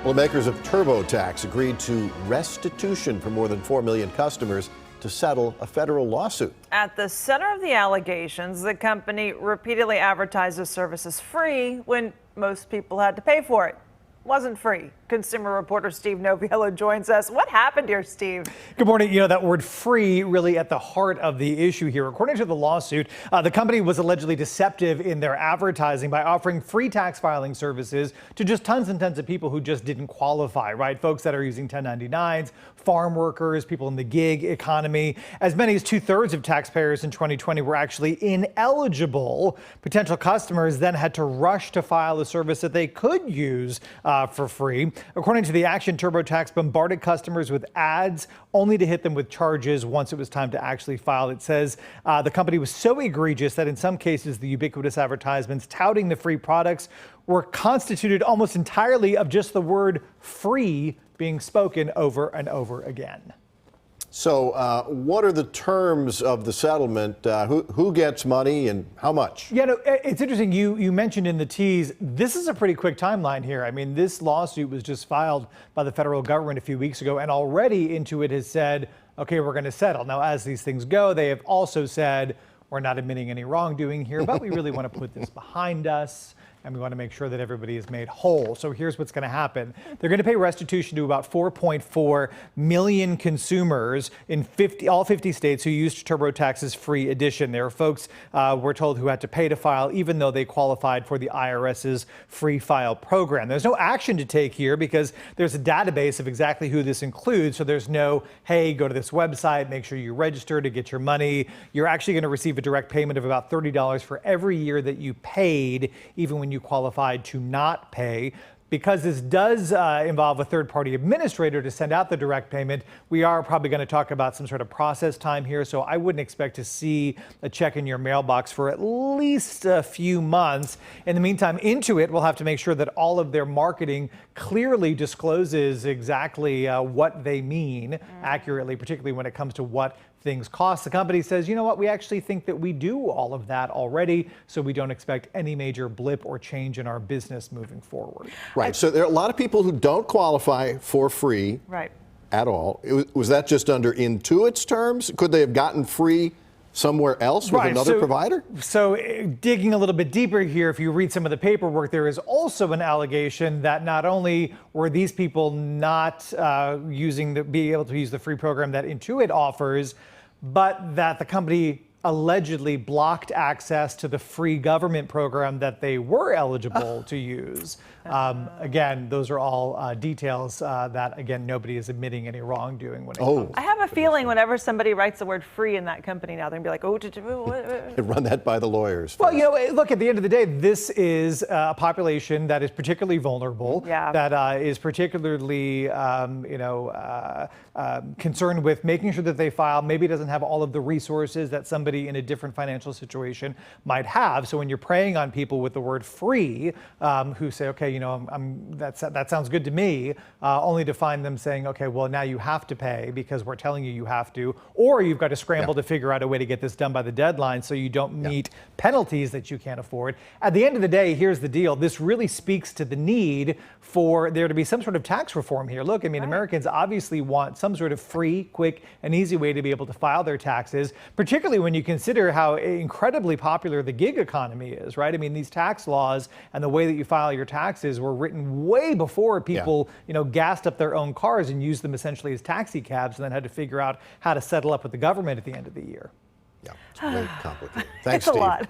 Well, the makers of TurboTax agreed to restitution for more than 4 million customers to settle a federal lawsuit. At the center of the allegations, the company repeatedly advertised the service as free when most people had to pay for it. Wasn't free. Consumer reporter Steve Noviello joins us. What happened here, Steve? Good morning. You know, that word free really at the heart of the issue here. According to the lawsuit, the company was allegedly deceptive in their advertising by offering free tax filing services to just tons and tons of people who just didn't qualify, right? Folks that are using 1099s, farm workers, people in the gig economy. As many as 2/3 of taxpayers in 2020 were actually ineligible. Potential customers then had to rush to file a service that they could use for free. According to the action, TurboTax bombarded customers with ads only to hit them with charges once it was time to actually file. It says the company was so egregious that in some cases the ubiquitous advertisements touting the free products were constituted almost entirely of just the word free being spoken over and over again. So what are the terms of the settlement? Who gets money and how much? Yeah, no, it's interesting. You mentioned in the tease, this is a pretty quick timeline here. I mean, this lawsuit was just filed by the federal government a few weeks ago, and already Intuit has said, okay, we're going to settle. Now, as these things go, they have also said, we're not admitting any wrongdoing here, but we really want to put this behind us. And we want to make sure that everybody is made whole. So here's what's going to happen. They're going to pay restitution to about 4.4 million consumers in all 50 states who used TurboTax's free edition. There are folks, we're told, who had to pay to file even though they qualified for the IRS's free file program. There's no action to take here because there's a database of exactly who this includes. So there's no, hey, go to this website, make sure you register to get your money. You're actually going to receive a direct payment of about $30 for every year that you paid, even when you qualified to not pay. Because this does involve a third-party administrator to send out the direct payment, we are probably going to talk about some sort of process time here. So I wouldn't expect to see a check in your mailbox for at least a few months. In the meantime, Intuit will have to make sure that all of their marketing clearly discloses exactly what they mean accurately, particularly when it comes to what things cost. The company says, you know what, we actually think that we do all of that already, so we don't expect any major blip or change in our business moving forward. Right. So there are a lot of people who don't qualify for free at all. Was that just under Intuit's terms? Could they have gotten free somewhere else with another provider? So digging a little bit deeper here, if you read some of the paperwork, there is also an allegation that not only were these people not be able to use the free program that Intuit offers, but that the company allegedly blocked access to the free government program that they were eligible to use. Again, those are all details that, again, nobody is admitting any wrongdoing when it comes. I have a feeling whenever somebody writes the word free in that company now, they're going to be like, oh, run that by the lawyers. Well, you know, look, at the end of the day, this is a population that is particularly vulnerable, that is particularly, concerned with making sure that they file, maybe doesn't have all of the resources that somebody in a different financial situation might have. So when you're preying on people with the word free, who say, okay, you know, that sounds good to me, only to find them saying, okay, well, now you have to pay because we're telling you you have to, or you've got to scramble to figure out a way to get this done by the deadline so you don't meet penalties that you can't afford. At the end of the day, here's the deal. This really speaks to the need for there to be some sort of tax reform here. Look, I mean, Americans obviously want some sort of free, quick, and easy way to be able to file their taxes, particularly when you consider how incredibly popular the gig economy is, right? I mean, these tax laws and the way that you file your taxes were written way before people, gassed up their own cars and used them essentially as taxi cabs and then had to figure out how to settle up with the government at the end of the year. Yeah, it's very complicated. Thanks, it's Steve. A lot.